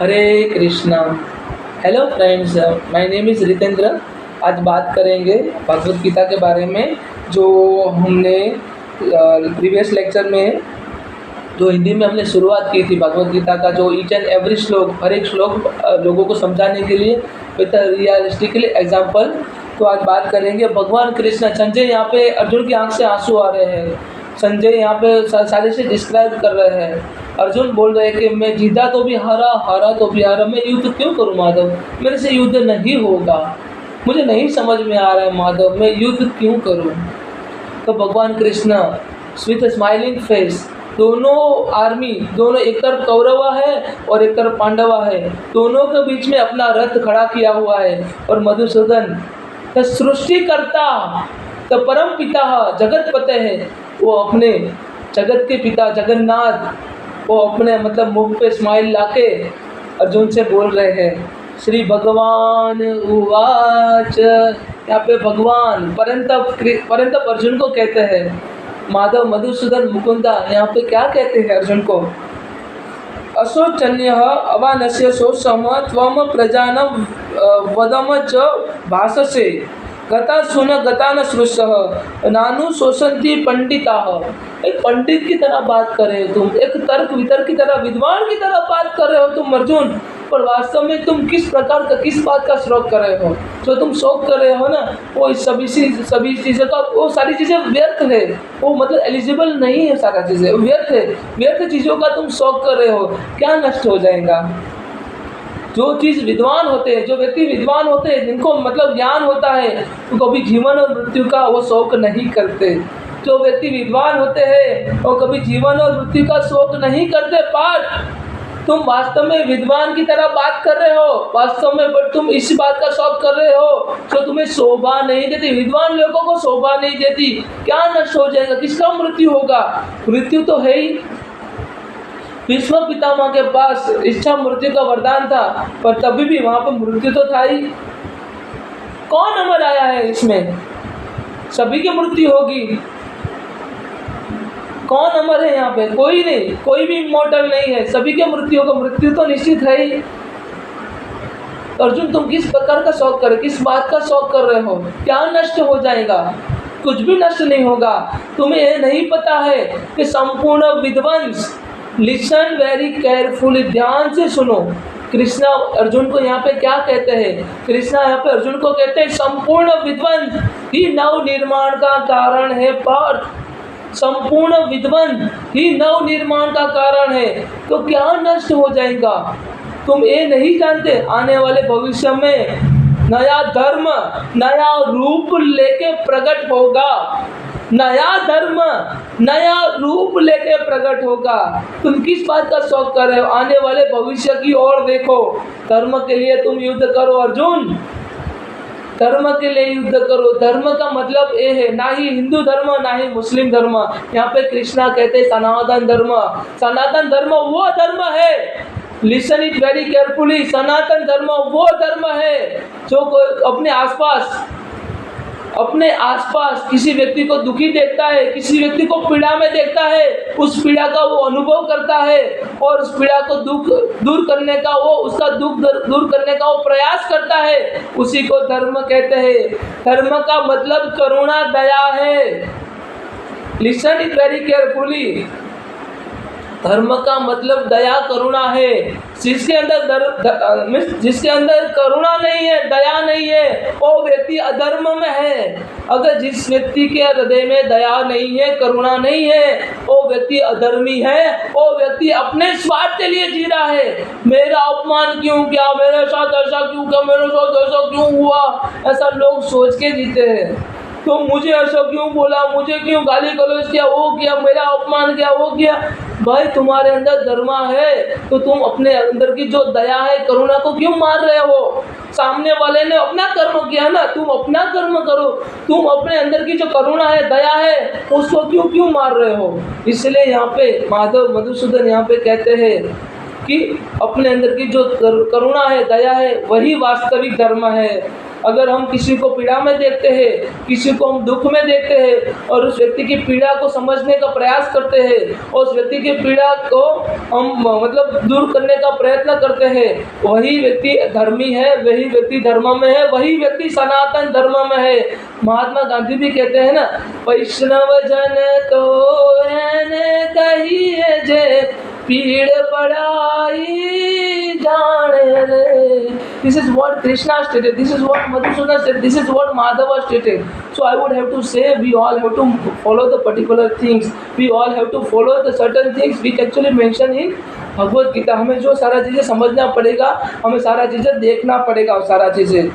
Hare Krishna. Hello friends, my name is Ritendra. आज बात करेंगे भगवत गीता के बारे में। जो हमने प्रीवियस लेक्चर में जो हिंदी में हमने शुरुआत की थी भगवत गीता का, जो ईच एंड एवरी श्लोक, हर एक श्लोक लोगों को समझाने के लिए विद रियलिस्टिकली एग्जाम्पल। तो आज बात करेंगे भगवान कृष्ण। संजय यहाँ पे अर्जुन की आंख से आंसू आ रहे हैं। संजय यहाँ पे सारे से डिस्क्राइब कर रहे हैं। अर्जुन बोल रहे हैं कि मैं जीता तो भी हारा, हारा तो भी हारा, मैं युद्ध क्यों करूँ माधव, मेरे से युद्ध नहीं होगा। मुझे नहीं समझ में आ रहा है माधव, मैं युद्ध क्यों करूँ। तो भगवान कृष्ण विथ स्माइलिंग फेस, दोनों आर्मी, दोनों एक तरफ कौरवा है और एक तरफ पांडवा है, दोनों के बीच में अपना रथ खड़ा किया हुआ है। और मधुसूदन द सृष्टिकर्ता, द परम पिता, जगत पते है, वो अपने जगत के पिता जगन्नाथ, वो अपने मतलब मुख पे स्माइल लाके अर्जुन से बोल रहे हैं श्री भगवान उवाच। यहाँ पे भगवान परंतप अर्जुन को कहते हैं। माधव, मधुसूदन, मुकुंदा यहाँ पे क्या कहते हैं अर्जुन को? अशोचन्य अवानस्य शोषम त्वम प्रजानम वदम च भाषसे गता सुन गता न श्रुष नानु शोषंती पंडिता। एक पंडित की तरह बात कर रहे हो तुम, एक तर्क वितर्क की तरह, विद्वान की तरह बात कर रहे हो तुम अर्जुन, पर वास्तव में तुम किस प्रकार का, किस बात का शौक कर रहे हो? जो तुम शौक कर रहे हो ना, वो सभी चीज़ों का, वो सारी चीज़ें व्यर्थ है, वो मतलब एलिजिबल नहीं है, सारा चीज़ें व्यर्थ है। व्यर्थ चीज़ों का तुम शौक कर रहे हो, क्या नष्ट हो जाएगा? जो चीज़ विद्वान होते हैं, जो व्यक्ति विद्वान होते हैं, जिनको मतलब ज्ञान होता है, तो कभी जीवन और मृत्यु का वो शौक नहीं करते। जो व्यक्ति विद्वान होते हैं वो कभी जीवन और मृत्यु का शौक नहीं करते। पाठ तुम वास्तव में विद्वान की तरह बात कर रहे हो, वास्तव में, बट तुम इस बात का शौक कर रहे हो जो तुम्हें शोभा नहीं देती, विद्वान लोगों को शोभा नहीं देती। क्या नष्ट हो जाएगा, किसका मृत्यु होगा? मृत्यु तो है ही। विश्व पितामह के पास इच्छा मृत्यु का वरदान था, पर तभी भी वहां पर मृत्यु तो था ही। कौन अमर आया है इसमें? सभी की मृत्यु होगी। कौन अमर है यहाँ पे? कोई नहीं, कोई भी इमॉर्टल नहीं है, सभी की मृत्यु होगा। मृत्यु तो निश्चित है ही। अर्जुन, तुम किस प्रकार का शौक कर रहे, किस बात का शौक कर रहे हो? क्या नष्ट हो जाएगा? कुछ भी नष्ट नहीं होगा। तुम्हें यह नहीं पता है कि संपूर्ण विध्वंस, लिसन वेरी केयरफुली, ध्यान से सुनो। कृष्णा अर्जुन को यहाँ पे क्या कहते हैं? कृष्णा यहाँ पे अर्जुन को कहते हैं संपूर्ण विध्वंस ही नव निर्माण का कारण है। पार्थ, संपूर्ण विध्वंस ही नव निर्माण का कारण है। तो क्या नष्ट हो जाएगा? तुम ये नहीं जानते आने वाले भविष्य में नया धर्म, नया रूप लेके प्रकट होगा। नया धर्म नया रूप लेके प्रकट होगा। तुम किस बात का शौक कर रहे हो? आने वाले भविष्य की ओर देखो। धर्म के लिए तुम युद्ध करो अर्जुन, धर्म के लिए युद्ध करो। धर्म का मतलब ये है, ना ही हिंदू धर्म ना ही मुस्लिम धर्म। यहाँ पे कृष्णा कहते हैं सनातन धर्म। सनातन धर्म वो धर्म है, लिसन इट वेरी केयरफुली, सनातन धर्म वो धर्म है जो अपने आसपास किसी व्यक्ति को दुखी देखता है, किसी व्यक्ति को पीड़ा में देखता है, उस पीड़ा का वो अनुभव करता है और उस पीड़ा को दूर करने का, वो उसका दुख दूर करने का वो प्रयास करता है, उसी को धर्म कहते हैं। धर्म का मतलब करुणा, दया है। Listen it very carefully. धर्म का मतलब दया, करुणा है। जिसके अंदर करुणा नहीं है, दया नहीं है, वो व्यक्ति अधर्म में है। अगर जिस व्यक्ति के हृदय में दया नहीं है, करुणा नहीं है, वो व्यक्ति अधर्मी है। वो व्यक्ति अपने स्वार्थ के लिए जी रहा है। मेरा अपमान क्यों किया, मेरे साथ ऐसा क्यों किया, मेरे साथ ऐसा क्यों हुआ, ऐसा लोग सोच के जीते हैं। तो मुझे ऐसा क्यों बोला, मुझे क्यों गाली गलौज किया, वो किया, मेरा अपमान किया, वो किया। भाई, तुम्हारे अंदर धर्म है तो तुम अपने अंदर की जो दया है, करुणा को क्यों मार रहे हो? सामने वाले ने अपना कर्म किया ना, तुम अपना कर्म करो। तुम अपने अंदर की जो करुणा है, दया है, उसको क्यों मार रहे हो? इसलिए यहाँ पे माधव, मधुसूदन यहाँ पे कहते हैं कि अपने अंदर की जो करुणा है, दया है, वही वास्तविक धर्म है। अगर हम किसी को पीड़ा में देखते हैं, किसी को हम दुख में देखते हैं और उस व्यक्ति की पीड़ा को समझने का प्रयास करते हैं और उस व्यक्ति की पीड़ा को हम मतलब दूर करने का प्रयत्न करते हैं, वही व्यक्ति धर्मी है, वही व्यक्ति धर्म में है, वही व्यक्ति सनातन धर्म में है। महात्मा गांधी भी कहते हैं ना, वैष्णव जन तो कहिए जे पीड़ पड़ाई जाने रे। This is what Krishna stated. This is what Madhusudana said. This is what Madhava stated. So I would have to say, we all have to follow the particular things. We all have to follow the certain things which actually mention in Bhagavad Gita. हमें जो सारा चीज़ें समझना पड़ेगा, हमें सारा चीज़ें देखना पड़ेगा और सारा चीज़ें।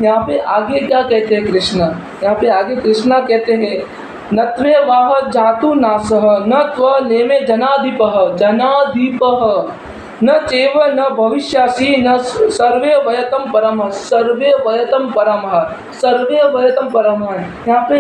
यहाँ पे आगे क्या कहते हैं कृष्णा? यहाँ पे आगे कृष्णा कहते हैं, नत्वे वाह जातु नासः न त्व नेमे जनाधिपः जनाधिपः न चैव न भविष्यासि न सर्वे वयतम परमः सर्वे वयतम परमः सर्वे वयतम परमः। यहाँ पे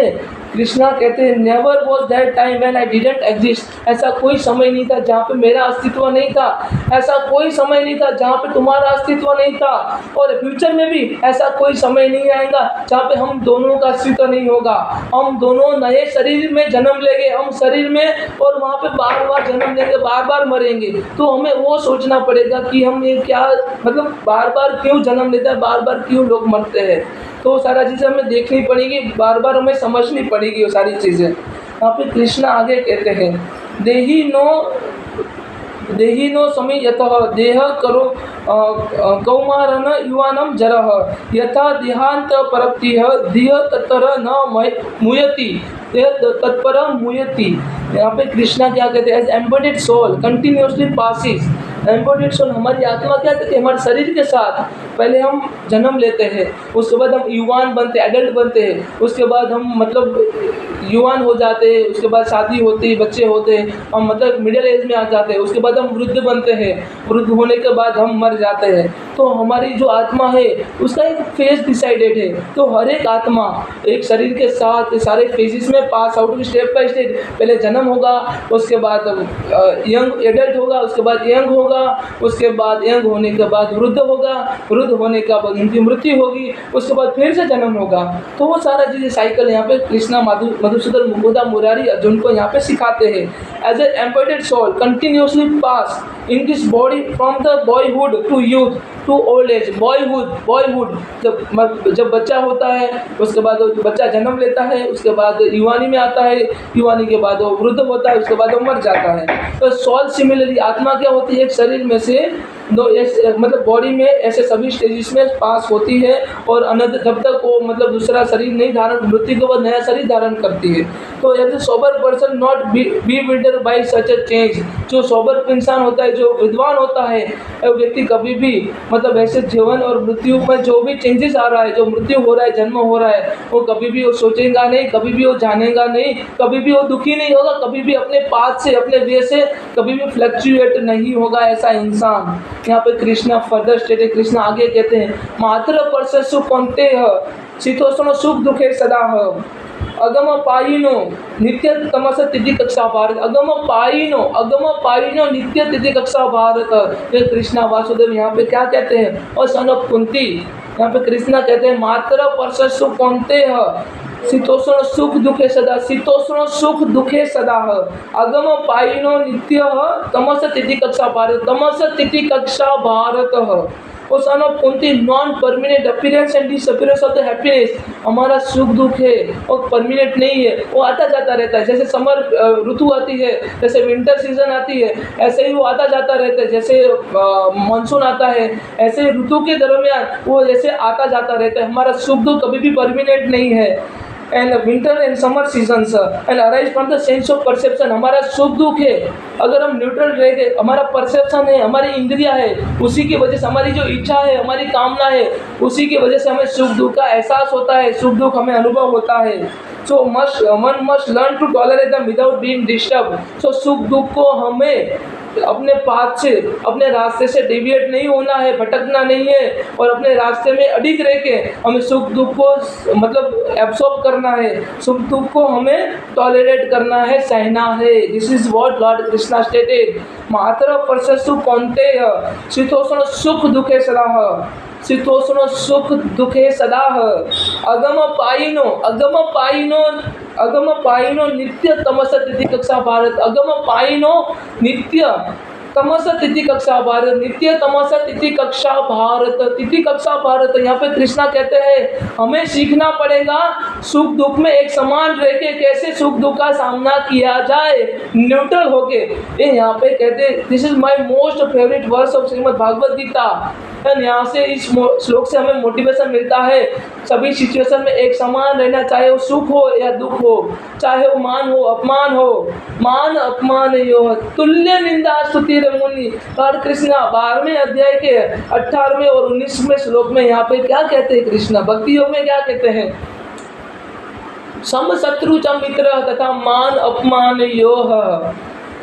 कृष्णा कहते हैं, never was that time when I didn't exist. ऐसा कोई समय नहीं था जहाँ पे मेरा अस्तित्व नहीं था, ऐसा कोई समय नहीं था जहाँ पे तुम्हारा अस्तित्व नहीं था, और फ्यूचर में भी ऐसा कोई समय नहीं आएगा जहाँ पे हम दोनों का अस्तित्व नहीं होगा। हम दोनों नए शरीर में जन्म लेंगे, हम शरीर में, और वहाँ पे बार बार जन्म लेंगे, बार बार मरेंगे। तो हमें वो सोचना पड़ेगा कि हम ये क्या मतलब बार बार क्यों जन्म लेते हैं, बार बार क्यों लोग मरते हैं। तो सारा चीज़ें हमें देखनी पड़ेगी, बार बार हमें समझनी पड़ेगी वो सारी चीज़ें। यहाँ पे कृष्णा आगे कहते हैं, देही नो समीयतः देह करो कौमारन युवानम जरः यथा देहांत परप्तिः धिय तत्पर न मुयति तत्पर मुयति। यहाँ पे कृष्णा क्या कहते हैं, as embodied soul continuously passes. Embodied soul हमारी आत्मा क्या कहती है, हमारे शरीर के साथ पहले हम जन्म लेते हैं, उसके बाद हम युवान बनते हैं, एडल्ट बनते हैं, उसके बाद हम मतलब युवान हो जाते हैं, उसके बाद शादी होती है, बच्चे होते हैं, हम मतलब मिडिल एज में आ जाते हैं, उसके बाद हम वृद्ध बनते हैं, वृद्ध होने के बाद हम मर जाते हैं। तो हमारी जो आत्मा है उसका एक फेज डिसाइडेड है। तो हर एक आत्मा एक शरीर के साथ सारे फेजेस में pass out, step by step, पहले जन्म होगा, उसके बाद यंग एडल्ट होगा, उसके बाद यंग होगा, उसके बाद यंग होने के बाद वृद्ध होगा, वृद्ध होने के बाद उनकी मृत्यु होगी, उसके बाद फिर से जन्म होगा। तो वो सारा चीज़ें साइकिल यहाँ पे कृष्णा मधुसूदन मुकुंदा मुरारी अर्जुन को यहाँ पे सिखाते हैं। As a embodied soul continuously pass in this body from the boyhood to youth to old age. Boyhood जब बच्चा होता है, उसके बाद बच्चा जन्म लेता है, उसके बाद युवानी में आता है, युवानी के बाद वो वृद्ध होता है, उसके बाद वो मर जाता है। तो सोल सिमिलरली आत्मा क्या होती है, एक शरीर में से दो मतलब बॉडी में ऐसे सभी स्टेजेस में पास होती है और अनंत जब तक वो मतलब दूसरा शरीर नहीं धारण, मृत्यु के बाद नया शरीर धारण करती है। तो as a sober person not bewilder by such a change. जो सोबर इंसान होता है, जो विद्वान होता है, वो व्यक्ति कभी भी मतलब ऐसे जीवन और मृत्यु में जो भी चेंजेस आ रहा है, जो मृत्यु हो रहा है, जन्म हो रहा है, वो कभी भी वो सोचेगा नहीं, कभी भी वो जानेगा नहीं, कभी भी वो दुखी नहीं होगा, कभी भी अपने पाथ से, अपने वे से कभी भी फ्लक्चुएट नहीं होगा ऐसा इंसान। यहाँ पे कृष्णा फर्दर स्टेट, कृष्णा आगे कहते हैं, मात्र परस सुख कौनते है शीतोष्ण सुख दुखे सदा है अगम पायिनो नित्य तमस तिथि कक्षा भारत। अगम पायिनो नित्य तिथि कक्षा भारत। ये कृष्णा वासुदेव यहाँ पे क्या कहते हैं, और सन ऑफ कुंती यहाँ पे कृष्णा कहते हैं, मात्र परस सुख कौनते है शीतोष्ण सुख दुखे सदा। शीतोष्ण सुख दुखे सदा है अगम पायिनो नित्य तमस तिथि कक्षा भारत। तमस तिथि कक्षा भारत है। और son of Kunti non permanent appearance and disappearance of the happiness. हमारा सुख दुख है और परमानेंट नहीं है, वो आता जाता रहता है। जैसे समर ऋतु आती है, जैसे विंटर सीजन आती है, ऐसे ही वो आता जाता रहता है। जैसे मानसून आता है, ऐसे ऋतु के दरमियान वो जैसे आता जाता रहता है। हमारा सुख दुख कभी भी परमानेंट नहीं है। And winter and summer seasons and arise from the sense of perception. हमारा सुख दुख है, अगर हम न्यूट्रल रह गए, हमारा परसेप्शन है, हमारी इंद्रिया है, उसी की वजह से हमारी जो इच्छा है, हमारी कामना है, उसी की वजह से हमें सुख दुख का एहसास होता है, सुख दुख हमें अनुभव होता है। So one must learn to tolerate them without being disturb. So सुख दुख को हमें अपने पाथ से, अपने रास्ते से डिविएट नहीं होना है, भटकना नहीं है, और अपने रास्ते में अडिग रह के हमें सुख दुख को मतलब एब्सॉर्ब करना है, सुख दुख को हमें टॉलरेट करना है, सहना है। This is what Lord Krishna stated. मात्र परससु कौन्तेय शीतोष्ण सुख दुखे सदाह, शीतोष्ण सुख दुखे सदाह। अगम पाइनो नित्य तमस तिथि कक्षा भारत। अगम पाइनो नित्य तमस तिथि कक्षा भारत, नित्य तमस तिथि कक्षा भारत, तिथि कक्षा भारत। यहाँ पे कृष्णा कहते हैं हमें सीखना पड़ेगा सुख दुख में एक समान रह के कैसे सुख दुख का सामना किया जाए, न्यूट्रल होके। ये यहाँ पे कहते हैं this is my most favourite verse of Shrimad Bhagavad Gita. यहाँ से इस श्लोक से हमें मोटिवेशन मिलता है सभी सिचुएशन में एक समान रहना, चाहे वो सुख हो या दुख हो, चाहे वो मान हो अपमान हो, मान अपमान यो तुल्य निंदा स्तुति मुनि। और कृष्णा 12वें अध्याय के 18वें और 19वें श्लोक में यहाँ पे क्या कहते हैं कृष्णा, भक्ति योग में क्या कहते हैं, सम शत्रु च मित्र तथा मान अपमान योह,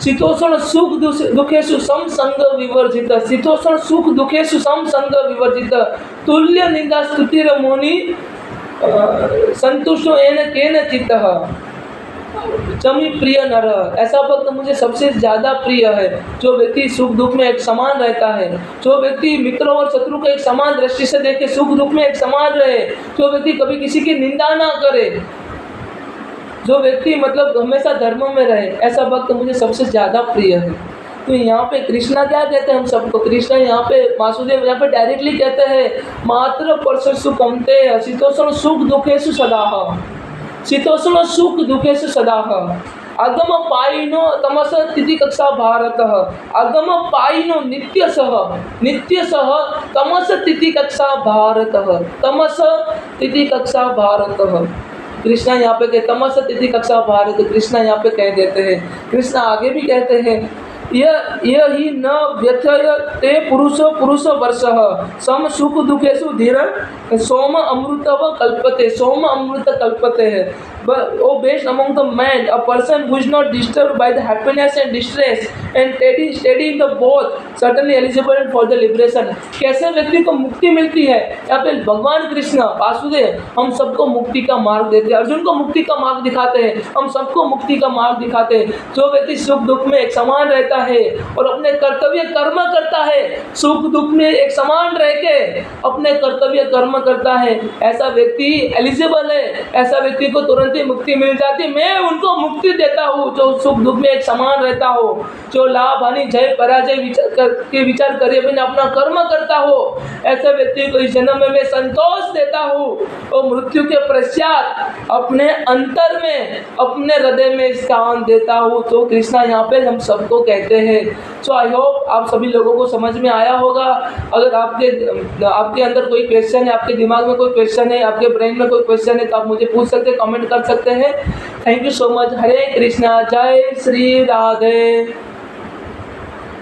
शीतोष्ण सुख दुखेषु सम संग विवर्जित, शीतोष्ण सुख दुखेषु सम संग विवर्जित, तुल्य निंदा स्तुतिर मुनि संतुष्टो येन केन चित्तः, चमी प्रिय नर। ऐसा भक्त मुझे सबसे ज़्यादा प्रिय है जो व्यक्ति सुख दुख में एक समान रहता है, जो व्यक्ति मित्रों और शत्रु को एक समान दृष्टि से देखे, सुख दुख में एक समान रहे, जो व्यक्ति कभी किसी की निंदा ना करे, जो व्यक्ति मतलब हमेशा धर्म में रहे, ऐसा भक्त मुझे सबसे ज़्यादा प्रिय है। तो यहाँ पे कृष्णा क्या कहते हैं हम सबको, कृष्णा यहाँ पे वासुदेव यहाँ पे डायरेक्टली कहते हैं मात्र परससु कौन्तेय शीतोष्ण सुख दुखेषु सदाह, शीतोष्ण सुख दुखेषु सदाह। अगम पाइनो तमस तिथि कक्षा भारत, अगम पाइनो नित्य सह तमस तिथि कक्षा भारत, तमस तिथि कक्षा भारत। कृष्णा यहाँ पे कह तमस तिथि कक्षा भारत, कृष्णा यहाँ पे कह देते हैं। कृष्णा आगे भी कहते हैं यह ही न व्यथयते पुरुष वर्षः सम सुख दुखेषु धीर सोम अमृतव कल्पते, सोम अमृत कल्पते है। Oh based among the men, a person who is not disturbed by the happiness and distress and steady in the both, certainly eligible for the liberation। कैसे व्यक्ति को मुक्ति मिलती है, यहाँ पे भगवान कृष्ण वासुदेव हम सबको मुक्ति का मार्ग देते हैं, अर्जुन को मुक्ति का मार्ग दिखाते हैं, हम सबको मुक्ति का मार्ग दिखाते हैं। जो व्यक्ति सुख दुख में एक समान रहता है और अपने कर्तव्य कर्म करता है, सुख दुख में एक समान रह के अपने कर्तव्य कर्म करता है, ऐसा व्यक्ति एलिजिबल है, ऐसा व्यक्ति को तुरंत मुक्ति मिल जाती। मैं उनको मुक्ति देता हूँ जो सुख दुख में एक समान रहता हो, जो लाभ हानि जय पराजय विचार करे बिना अपना कर्म करता हो, ऐसे व्यक्ति को इस जन्म में मैं संतोष देता हूँ और मृत्यु के पश्चात अपने अंतर में, अपने हृदय में स्थान देता हूँ। तो कृष्णा यहाँ पे हम सबको कहते हैं। सो आई होप आप सभी लोगों को समझ में आया होगा। अगर आपके अंदर कोई क्वेश्चन है, आपके दिमाग में कोई क्वेश्चन है, आपके ब्रेन में कोई क्वेश्चन है, तो आप मुझे पूछ सकते हैं, कमेंट कर सकते हैं। Thank you so much. Hare Krishna, जय श्री राधे।